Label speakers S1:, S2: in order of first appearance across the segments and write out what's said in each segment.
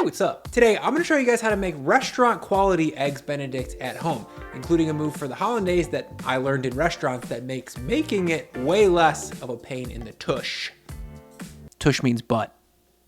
S1: what's up? Today, I'm gonna show you guys how to make restaurant quality eggs Benedict at home, including a move for the Hollandaise that I learned in restaurants that makes making it way less of a pain in the tush. Tush means butt.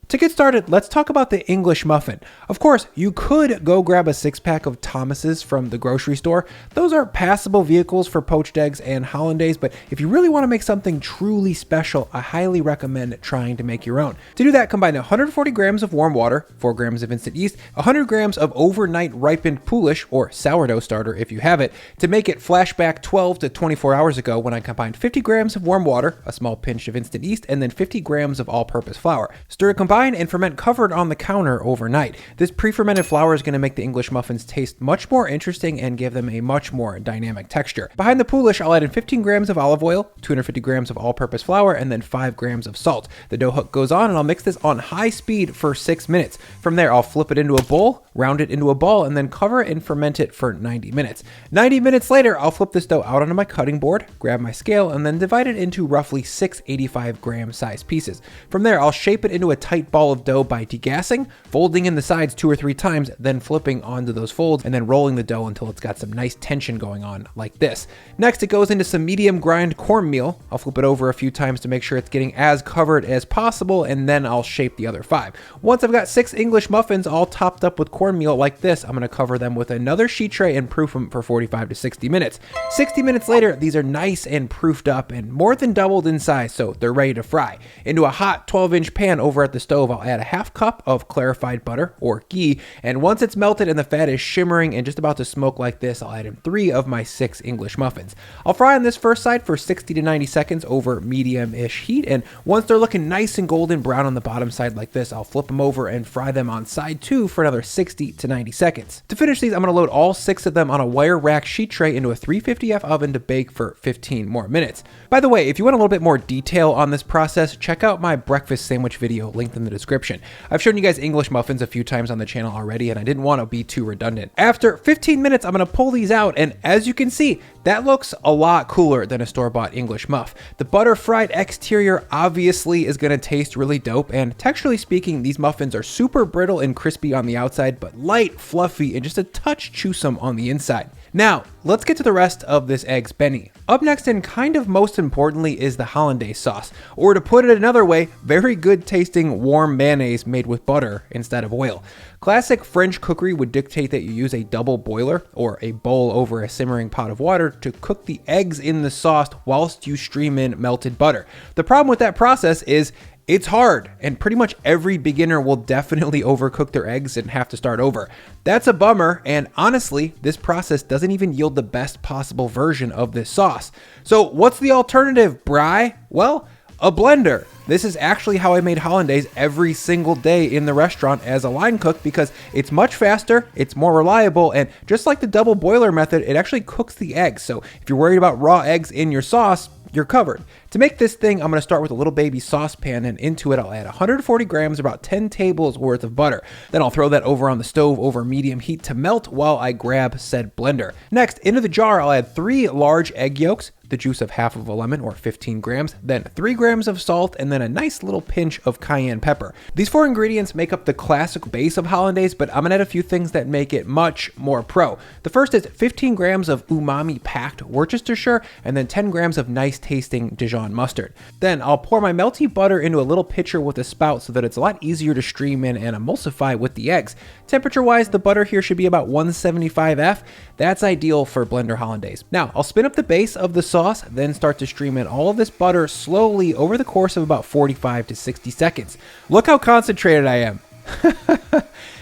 S1: To get started, let's talk about the English muffin. Of course, you could go grab a 6-pack of Thomas's from the grocery store. Those are passable vehicles for poached eggs and Hollandaise, but if you really want to make something truly special, I highly recommend trying to make your own. To do that, combine 140 grams of warm water, 4 grams of instant yeast, 100 grams of overnight ripened poolish or sourdough starter if you have it. To make it, flashback 12 to 24 hours ago when I combined 50 grams of warm water, a small pinch of instant yeast, and then 50 grams of all-purpose flour. Stir, combine, and ferment covered on the counter overnight. This pre-fermented flour is going to make the English muffins taste much more interesting and give them a much more dynamic texture. Behind the poolish, I'll add in 15 grams of olive oil, 250 grams of all-purpose flour, and then 5 grams of salt. The dough hook goes on, and I'll mix this on high speed for 6 minutes. From there, I'll flip it into a bowl, round it into a ball, and then cover it and ferment it for 90 minutes. 90 minutes later, I'll flip this dough out onto my cutting board, grab my scale, and then divide it into roughly 6 85-gram size pieces. From there, I'll shape it into a tight ball of dough by degassing, folding in the sides 2 or 3 times, then flipping onto those folds, and then rolling the dough until it's got some nice tension going on like this. Next, it goes into some medium grind cornmeal. I'll flip it over a few times to make sure it's getting as covered as possible, and then I'll shape the other 5. Once I've got 6 English muffins all topped up with cornmeal like this, I'm going to cover them with another sheet tray and proof them for 45 to 60 minutes. 60 minutes later, these are nice and proofed up and more than doubled in size, so they're ready to fry. Into a hot 12-inch pan over at the stove, I'll add a half cup of clarified butter or ghee, and once it's melted and the fat is shimmering and just about to smoke like this, I'll add in 3 of my 6 English muffins. I'll fry on this first side for 60 to 90 seconds over medium-ish heat, and once they're looking nice and golden brown on the bottom side like this, I'll flip them over and fry them on side 2 for another 60 to 90 seconds. To finish these, I'm going to load all 6 of them on a wire rack sheet tray into a 350F oven to bake for 15 more minutes. By the way, if you want a little bit more detail on this process, check out my breakfast sandwich video linked in the description. I've shown you guys English muffins a few times on the channel already, and I didn't want to be too redundant. After 15 minutes, I'm going to pull these out, and as you can see, that looks a lot cooler than a store-bought English muff. The butter-fried exterior obviously is going to taste really dope, and texturally speaking, these muffins are super brittle and crispy on the outside, but light, fluffy, and just a touch chewsome on the inside. Now, let's get to the rest of this eggs Benny. Up next, and kind of most importantly, is the Hollandaise sauce, or to put it another way, very good tasting warm mayonnaise made with butter instead of oil. Classic French cookery would dictate that you use a double boiler or a bowl over a simmering pot of water to cook the eggs in the sauce whilst you stream in melted butter. The problem with that process is it's hard, and pretty much every beginner will definitely overcook their eggs and have to start over. That's a bummer, and honestly, this process doesn't even yield the best possible version of this sauce. So what's the alternative, Bri? Well, a blender. This is actually how I made Hollandaise every single day in the restaurant as a line cook because it's much faster, it's more reliable, and just like the double boiler method, it actually cooks the eggs. So if you're worried about raw eggs in your sauce, you're covered. To make this thing, I'm going to start with a little baby saucepan, and into it I'll add 140 grams, about 10 tables worth of butter. Then I'll throw that over on the stove over medium heat to melt while I grab said blender. Next, into the jar I'll add 3 large egg yolks, the juice of half of a lemon or 15 grams, then 3 grams of salt, and then a nice little pinch of cayenne pepper. These 4 ingredients make up the classic base of Hollandaise, but I'm gonna add a few things that make it much more pro. The first is 15 grams of umami-packed Worcestershire, and then 10 grams of nice tasting Dijon mustard. Then I'll pour my melty butter into a little pitcher with a spout so that it's a lot easier to stream in and emulsify with the eggs. Temperature-wise, the butter here should be about 175F. That's ideal for blender Hollandaise. Now, I'll spin up the base of the sauce, then start to stream in all of this butter slowly over the course of about 45 to 60 seconds. Look how concentrated I am.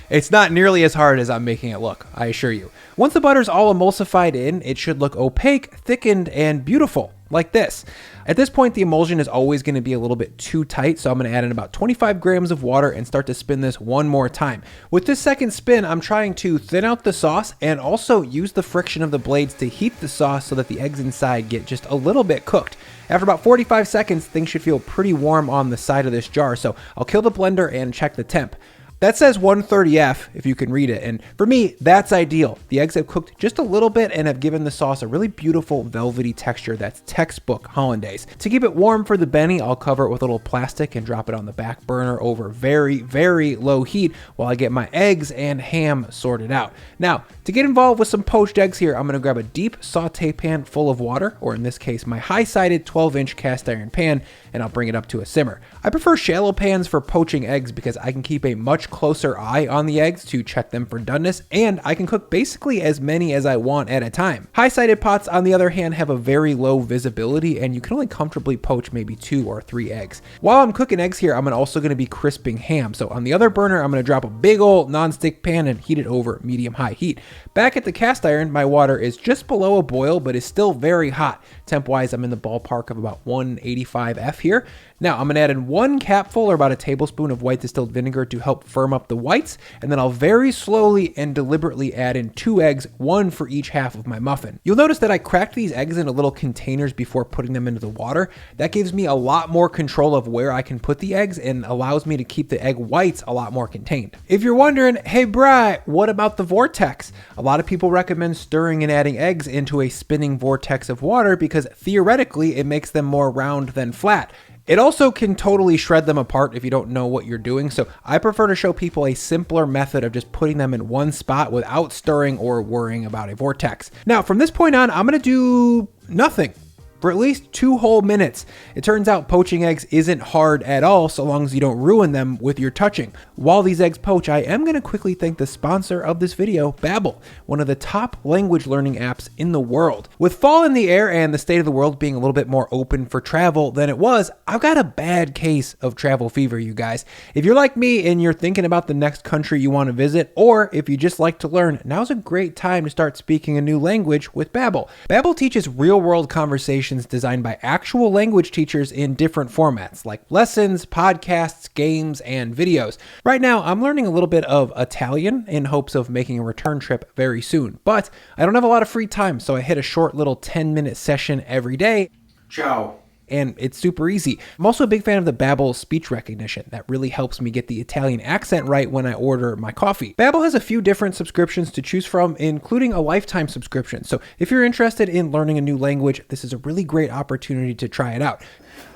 S1: It's not nearly as hard as I'm making it look, I assure you. Once the butter's all emulsified in, it should look opaque, thickened, and beautiful, like this. At this point, the emulsion is always going to be a little bit too tight, so I'm going to add in about 25 grams of water and start to spin this one more time. With this second spin, I'm trying to thin out the sauce and also use the friction of the blades to heat the sauce so that the eggs inside get just a little bit cooked. After about 45 seconds, things should feel pretty warm on the side of this jar, so I'll kill the blender and check the temp. That says 130F if you can read it, and for me, that's ideal. The eggs have cooked just a little bit and have given the sauce a really beautiful velvety texture that's textbook Hollandaise. To keep it warm for the Benny, I'll cover it with a little plastic and drop it on the back burner over very, very low heat while I get my eggs and ham sorted out. Now, to get involved with some poached eggs here, I'm gonna grab a deep saute pan full of water, or in this case, my high-sided 12-inch cast iron pan, and I'll bring it up to a simmer. I prefer shallow pans for poaching eggs because I can keep a much closer eye on the eggs to check them for doneness, and I can cook basically as many as I want at a time. High-sided pots, on the other hand, have a very low visibility, and you can only comfortably poach maybe 2 or 3 eggs. While I'm cooking eggs here, I'm also gonna be crisping ham. So on the other burner, I'm gonna drop a big old non-stick pan and heat it over medium-high heat. Back at the cast iron, my water is just below a boil, but is still very hot. Temp-wise, I'm in the ballpark of about 185F here. Now, I'm gonna add in 1 capful or about a tablespoon of white distilled vinegar to help firm up the whites, and then I'll very slowly and deliberately add in 2 eggs, 1 for each half of my muffin. You'll notice that I cracked these eggs into little containers before putting them into the water. That gives me a lot more control of where I can put the eggs and allows me to keep the egg whites a lot more contained. If you're wondering, hey Bri, what about the vortex? A lot of people recommend stirring and adding eggs into a spinning vortex of water because theoretically it makes them more round than flat. It also can totally shred them apart if you don't know what you're doing, so I prefer to show people a simpler method of just putting them in one spot without stirring or worrying about a vortex. Now, from this point on, I'm gonna do nothing for at least 2 whole minutes. It turns out poaching eggs isn't hard at all so long as you don't ruin them with your touching. While these eggs poach, I am going to quickly thank the sponsor of this video, Babbel, one of the top language learning apps in the world. With fall in the air and the state of the world being a little bit more open for travel than it was, I've got a bad case of travel fever, you guys. If you're like me and you're thinking about the next country you want to visit, or if you just like to learn, now's a great time to start speaking a new language with Babbel. Babbel teaches real-world conversations designed by actual language teachers in different formats like lessons, podcasts, games, and videos. Right now, I'm learning a little bit of Italian in hopes of making a return trip very soon, but I don't have a lot of free time, so I hit a short little 10-minute session every day. Ciao. And it's super easy. I'm also a big fan of the Babbel speech recognition. That really helps me get the Italian accent right when I order my coffee. Babbel has a few different subscriptions to choose from, including a lifetime subscription. So if you're interested in learning a new language, this is a really great opportunity to try it out.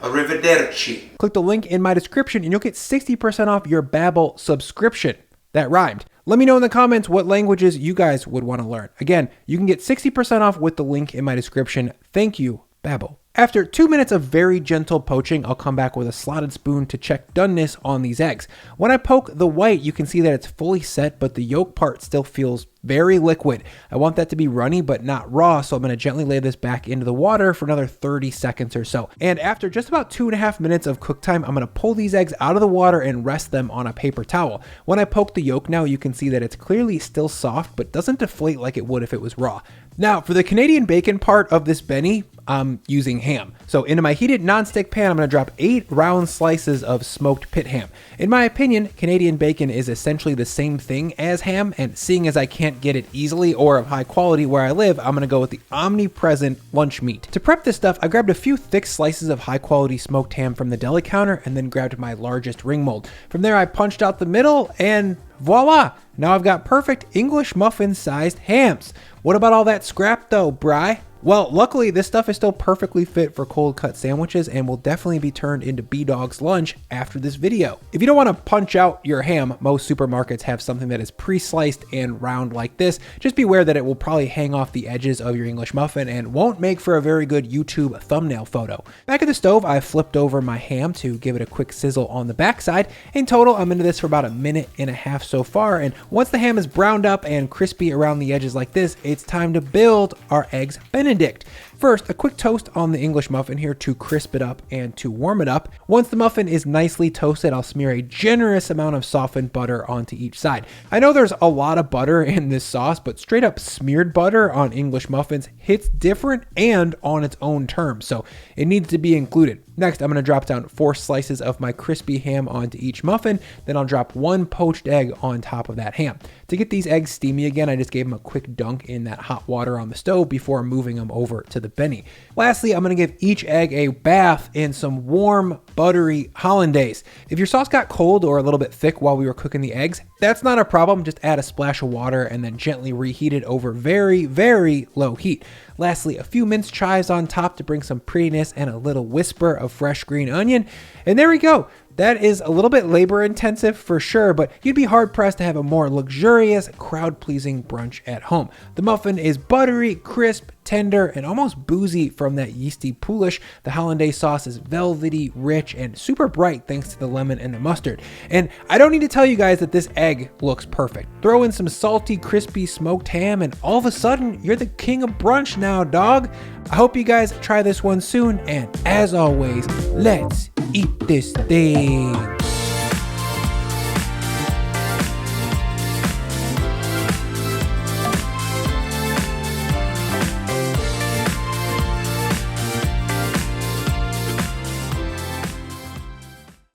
S1: Arrivederci. Click the link in my description and you'll get 60% off your Babbel subscription. That rhymed. Let me know in the comments what languages you guys would want to learn. Again, you can get 60% off with the link in my description. Thank you, Babbel. After 2 minutes of very gentle poaching, I'll come back with a slotted spoon to check doneness on these eggs. When I poke the white, you can see that it's fully set, but the yolk part still feels very liquid. I want that to be runny, but not raw, so I'm going to gently lay this back into the water for another 30 seconds or so. And after just about 2.5 minutes of cook time, I'm going to pull these eggs out of the water and rest them on a paper towel. When I poke the yolk now, you can see that it's clearly still soft, but doesn't deflate like it would if it was raw. Now, for the Canadian bacon part of this Benny, I'm using ham. So into my heated nonstick pan, I'm going to drop 8 round slices of smoked pit ham. In my opinion, Canadian bacon is essentially the same thing as ham, and seeing as I can't get it easily or of high quality where I live, I'm going to go with the omnipresent lunch meat. To prep this stuff, I grabbed a few thick slices of high quality smoked ham from the deli counter and then grabbed my largest ring mold. From there, I punched out the middle and voila! Now I've got perfect English muffin sized hams. What about all that scrap though, Bri? Well, luckily this stuff is still perfectly fit for cold cut sandwiches and will definitely be turned into B-Dog's lunch after this video. If you don't want to punch out your ham, most supermarkets have something that is pre-sliced and round like this. Just beware that it will probably hang off the edges of your English muffin and won't make for a very good YouTube thumbnail photo. Back at the stove, I flipped over my ham to give it a quick sizzle on the backside. In total, I'm into this for about 1.5 minutes so far, and once the ham is browned up and crispy around the edges like this, it's time to build our eggs Benedict. First, a quick toast on the English muffin here to crisp it up and to warm it up. Once the muffin is nicely toasted, I'll smear a generous amount of softened butter onto each side. I know there's a lot of butter in this sauce, but straight up smeared butter on English muffins hits different and on its own terms, so it needs to be included. Next, I'm going to drop down 4 slices of my crispy ham onto each muffin. Then I'll drop 1 poached egg on top of that ham. To get these eggs steamy again, I just gave them a quick dunk in that hot water on the stove before moving them over to the of Benny. Lastly, I'm gonna give each egg a bath in some warm, buttery Hollandaise. If your sauce got cold or a little bit thick while we were cooking the eggs, that's not a problem. Just add a splash of water and then gently reheat it over very, very low heat. Lastly, a few minced chives on top to bring some prettiness and a little whisper of fresh green onion. And there we go. That is a little bit labor intensive for sure, but you'd be hard pressed to have a more luxurious, crowd pleasing brunch at home. The muffin is buttery, crisp, tender, and almost boozy from that yeasty poolish. The Hollandaise sauce is velvety, rich, and super bright thanks to the lemon and the mustard. And I don't need to tell you guys that this egg looks perfect. Throw in some salty, crispy smoked ham, and all of a sudden, you're the king of brunch now, dog. I hope you guys try this one soon, and as always, let's eat this thing.